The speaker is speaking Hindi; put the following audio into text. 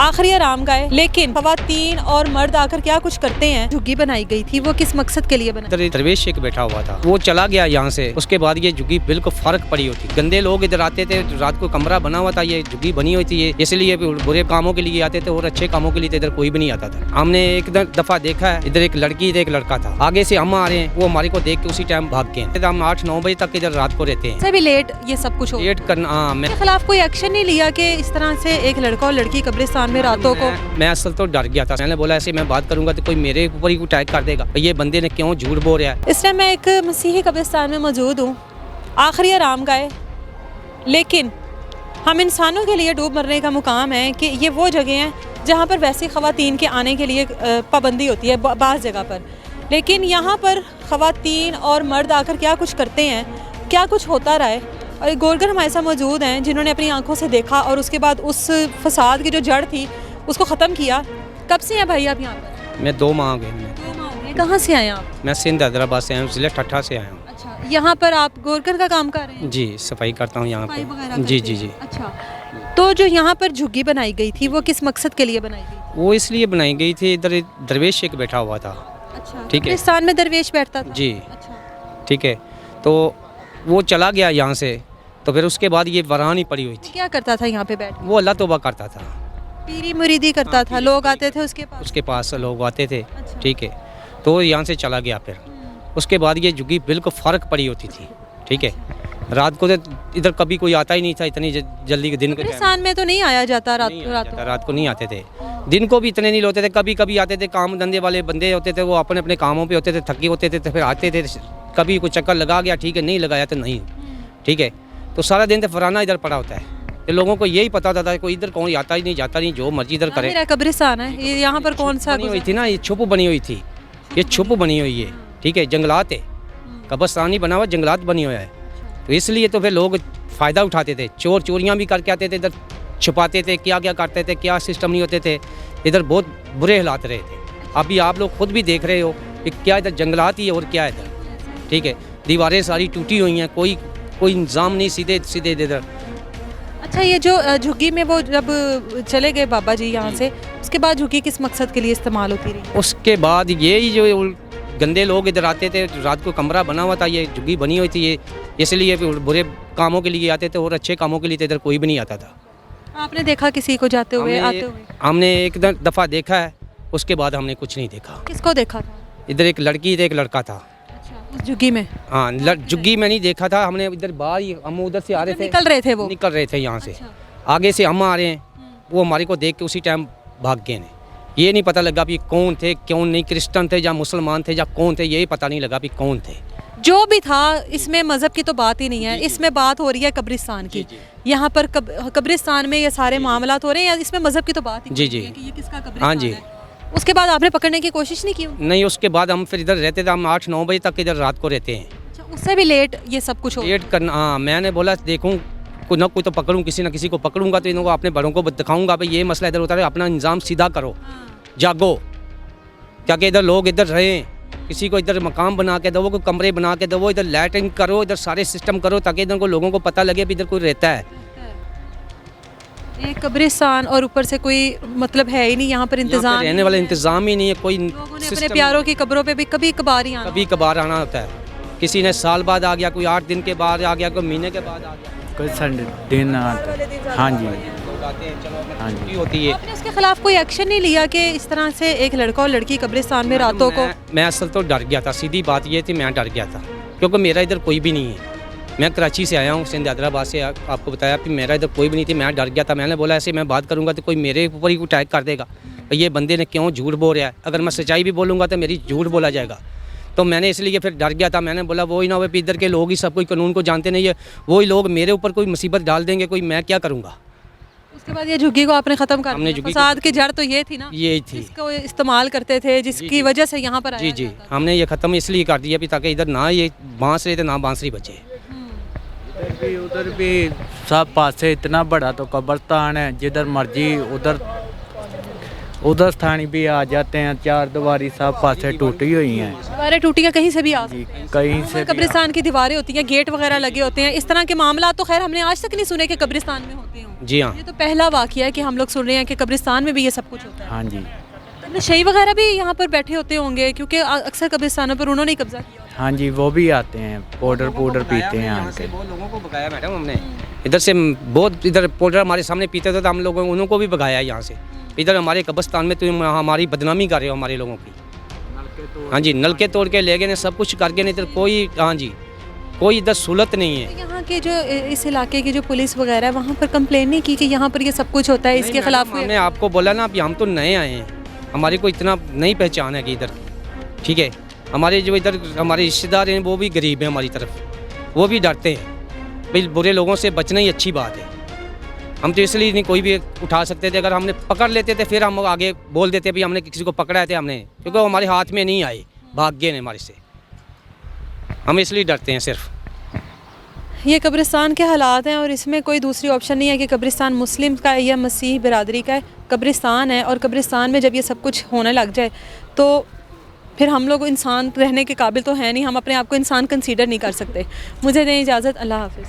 आखिरी आराम गाह, लेकिन खवातीन और मर्द आकर क्या कुछ करते हैं। झुग्गी बनाई गई थी, वो किस मकसद के लिए बनाई? दरवेश शेख बैठा हुआ था, वो चला गया यहाँ से। उसके बाद ये झुग्गी बिल्कुल फर्क पड़ी होती। गंदे लोग इधर आते थे, रात को कमरा बना हुआ था, ये झुग्गी बनी हुई थी, ये इसलिए बुरे कामों के लिए आते थे और अच्छे कामों के लिए इधर कोई भी नहीं आता था। हमने एक दफा देखा है, इधर एक लड़की एक लड़का था, आगे से हम आ रहे हैं, वो हमारे को देख के उसी टाइम भाग गए। हम 8-9 बजे तक इधर रात को रहते हैं। से भी लेट ये सब कुछ हो लेट करना। मेरे खिलाफ कोई एक्शन नहीं लिया कि इस तरह से एक लड़का और लड़की कब्रिस्तान में रातों को? मैं असल तो डर गया था। मैंने बोला ऐसे मैं बात करूंगा तो कोई मेरे ऊपर ही अटैक कर देगा, ये बंदे ने क्यों झूठ बोल रहा है। इस टाइम मैं एक मसीही कब्रिस्तान में मौजूद हूँ, आखिरी आराम गाह, लेकिन हम इंसानों के लिए डूब मरने का मुकाम है कि ये वो जगह हैं जहाँ पर वैसे ख़वातीन के आने के लिए पाबंदी होती है बाज़ जगह पर, लेकिन यहाँ पर ख़वातीन और मर्द आकर क्या कुछ करते हैं, क्या कुछ होता रहा है। और गोरगर हमारे साथ मौजूद हैं जिन्होंने अपनी आंखों से देखा और उसके बाद उस फसाद की जो जड़ थी उसको ख़त्म किया। कब से हैं भाई आप यहाँ पर? मैं 2 माह हो गए। 2 माह हो गए। कहाँ से आए आप? मैं सिंध हैदराबाद से आया हूँ, ज़िले ठट्ठा से आया हूँ। अच्छा, यहाँ पर आप गोरगर का काम कर रहे हैं? जी, सफाई करता हूँ यहाँ सफाई वगैरह पे। जी करते जी हैं। जी। अच्छा, तो जो यहाँ पर झुग्गी बनाई गई थी वो किस मकसद के लिए बनाई गई थी? वो इसलिए बनाई गई थी, इधर दरवेश शेख बैठा हुआ था। अच्छा, ठीक है। कब्रिस्तान में दरवेश बैठता था? जी। अच्छा, ठीक है, तो वो चला गया यहाँ से, तो फिर उसके बाद ये वीरान पड़ी हुई थी। क्या करता था यहाँ पे बैठ? वो अल्लाह तौबा करता था, पीरी मुरीदी करता था, लोग आते थे उसके पास? लोग आते थे। अच्छा। ठीक है, तो यहाँ से चला गया। फिर उसके बाद ये झुग्गी बिल्कुल फ़र्क पड़ी होती थी। ठीक है, रात को तो इधर कभी कोई आता ही नहीं था इतनी जल्दी के दिन के टाइम। कब्रिस्तान में तो नहीं आया जाता रात रात को नहीं आते थे, दिन को भी इतने नहीं होते थे। कभी कभी आते थे, काम धंधे वाले बंदे होते थे, वो अपने अपने कामों पे होते थे, थके होते थे, तो फिर आते थे। कभी कोई चक्कर लगा गया, ठीक है, नहीं लगाया तो नहीं। ठीक है, तो सारा दिन तो फराना इधर पड़ा होता है, तो लोगों को यही पता था कोई इधर कौन आता ही नहीं, जाता नहीं, जो मर्जी इधर करे। मेरा कब्रिस्तान है ये, यहाँ पर कौन सा बनी हुई थी ना, ये छुप बनी हुई थी, ये छुप बनी हुई है। ठीक है, जंगलात है, कब्रिस्तान नहीं बना हुआ, जंगलात बनी हुआ है। तो इसलिए तो फिर लोग फ़ायदा उठाते थे, चोरियाँ भी करके आते थे, इधर छुपाते थे, क्या क्या करते थे, क्या सिस्टम नहीं होते थे। इधर बहुत बुरे हालात रहे थे। अभी आप लोग खुद भी देख रहे हो कि क्या इधर जंगलात ही है और क्या है इधर। ठीक है, दीवारें सारी टूटी हुई हैं, कोई इंतज़ाम नहीं, सीधे सीधे इधर। अच्छा, ये जो झुग्गी में वो जब चले गए बाबा जी यहाँ से, उसके बाद झुग्गी किस मकसद के लिए इस्तेमाल होती रही? उसके बाद यही जो गंदे लोग इधर आते थे, रात को कमरा बना हुआ था, ये झुग्गी बनी हुई थी, ये इसलिए बुरे कामों के लिए आते थे और अच्छे कामों के लिए तो इधर कोई भी नहीं आता था। आपने देखा किसी को जाते हुए आते हुए? हमने एक दफ़ा देखा है, उसके बाद हमने कुछ नहीं देखा। किसको देखा था? इधर एक लड़की एक लड़का था। अच्छा, उस झुग्गी में? हाँ, झुग्गी में नहीं देखा था हमने, इधर बाहर ही हम उधर से आ रहे थे, निकल रहे थे यहाँ से। अच्छा। आगे से हम आ रहे हैं, वो हमारे को देख के उसी टाइम भाग गए। ये नहीं पता लगा भी कौन थे, क्यों नहीं, क्रिश्चियन थे या मुसलमान थे या कौन थे, यही पता नहीं लगा भी कौन थे। जो भी था, इसमें मज़हब की तो बात ही नहीं है, इसमें बात हो रही है कब्रिस्तान की। यहाँ पर कब्रिस्तान में ये सारे मामलात हो रहे हैं, या इसमें मज़हब की तो बात ही नहीं है कि ये किसका कब्रिस्तान हाँ जी। है। उसके बाद आपने पकड़ने की कोशिश नहीं की? नहीं, उसके बाद हम फिर इधर रहते थे, हम 8-9 बजे तक इधर रात को रहते हैं। अच्छा, उससे भी लेट ये सब कुछ हो? लेट करना। हाँ, मैंने बोला देखूँ कोई ना कोई तो पकड़ूँ, किसी ना किसी को पकड़ूंगा तो इनको अपने बड़ों को दिखाऊंगा भाई ये मसला इधर होता है, अपना इंतज़ाम सीधा करो, जागो, ताकि इधर लोग इधर रहें। किसी को इधर मकाम बना के दो, कोई कमरे बना के दो, इधर लाइटिंग करो, इधर सारे सिस्टम करो, ताकि इधर को लोगों को पता लगे भी इधर कोई रहता है। एक कब्रिस्तान और ऊपर से कोई मतलब है ही नहीं यहाँ पर इंतजाम, रहने वाला इंतजाम ही नहीं है। कोई लोगों ने अपने प्यारों की कब्रों पे भी कभी कभार ही आना, कभी कभार आना होता है। किसी ने साल बाद आ गया, कोई 8 दिन के बाद आ गया, कोई महीने के बाद आ गया, कोई संडे दिन आता। हाँ जी, हाँ जी। होती है। आपने उसके खिलाफ कोई एक्शन नहीं लिया कि इस तरह से एक लड़का और लड़की कब्रिस्तान में रातों को? मैं असल तो डर गया था, सीधी बात ये थी, मैं डर गया था क्योंकि मेरा इधर कोई भी नहीं है। मैं कराची से आया हूँ, सिंध हैदराबाद से, आपको बताया कि मेरा इधर कोई भी नहीं थी। मैं डर गया था, मैंने बोला ऐसे मैं बात करूँगा तो कोई मेरे ऊपर ही अटैक कर देगा, ये बंदे ने क्यों झूठ बोल रहा है। अगर मैं सच्चाई भी बोलूँगा तो मेरी झूठ बोला जाएगा, तो मैंने इसलिए फिर डर गया था। मैंने बोला वो ही ना हो कि इधर के लोग ही सब कोई कानून को जानते नहीं है, वही लोग मेरे ऊपर कोई मुसीबत डाल देंगे, कोई मैं क्या करूँगा। उसके बाद ये झुग्गी को आपने ख़त्म कर हमने दिया? झुग्गी फसाद की जड़ तो ये थी ना, यही थी, इसको इस्तेमाल करते थे, जिसकी वजह से यहाँ पर आया जी जी, जाता था। हमने ये ख़त्म इसलिए कर दिया भी ताकि इधर ना ये बांस रहे थे ना बांसुरी बचे। उधर भी सब पासे इतना बड़ा तो कब्रिस्तान है, जिधर मर्जी उधर स्थानी भी आ जाते हैं, चार दीवारी सब पासे टूटी हुई हैं दीवारें टूटी हैं, कहीं से भी आ जी, कहीं से भी कब्रिस्तान की दीवारें होती हैं, गेट वगैरह लगे होते हैं, इस तरह के मामला तो खैर हमने आज तक नहीं सुने कि कब्रिस्तान में होते हों। जी हाँ। ये तो पहला वाक़या है कि हम लोग सुन रहे हैं कि कब्रिस्तान में भी ये सब कुछ होता है। हाँ जी, नशई वगैरह भी यहाँ पर बैठे होते होंगे, क्योंकि अक्सर कब्रिस्तानों पर उन्होंने ही कब्जा किया होता है। हाँ जी, वो भी आते हैं, पाउडर पीते हैं यहाँ आके। से बहुत लोगों को भगाया मैडम हमने, इधर से बहुत, इधर पाउडर हमारे सामने पीते थे तो हम लोगों उनको भी भगाया यहाँ से। इधर हमारे कब्रिस्तान में तुम हमारी बदनामी कर रहे हो हमारे लोगों की। हाँ जी, नलके तोड़ के ले गए ने, सब कुछ करके, नहीं इधर कोई, हाँ जी, कोई इधर सहूलत नहीं है। यहाँ के जो इस इलाके की जो पुलिस वगैरह है, वहाँ पर कंप्लेन नहीं की कि यहाँ पर ये सब कुछ होता है, इसके खिलाफ हमने आपको बोला ना, अभी हम तो नए आए हैं, हमारी को इतना नहीं पहचान है कि इधर, ठीक है, हमारे जो इधर हमारे रिश्तेदार हैं वो भी गरीब हैं हमारी तरफ, वो भी डरते हैं भाई, बुरे लोगों से बचना ही अच्छी बात है। हम तो इसलिए नहीं कोई भी उठा सकते थे, अगर हमने पकड़ लेते थे फिर हम आगे बोल देते भाई हमने किसी को पकड़ा थे हमने, क्योंकि वो हमारे हाथ में नहीं आए, भाग गए हमारे से, हम इसलिए डरते हैं सिर्फ। ये कब्रिस्तान के हालात हैं और इसमें कोई दूसरी ऑप्शन नहीं है कि कब्रिस्तान मुस्लिम का है या मसीह बिरादरी का है, कब्रिस्तान है। और कब्रिस्तान में जब ये सब कुछ होने लग जाए तो फिर हम लोग इंसान रहने के काबिल तो हैं नहीं, हम अपने आप को इंसान कंसीडर नहीं कर सकते। मुझे दें इजाज़त, अल्लाह हाफ़िज़।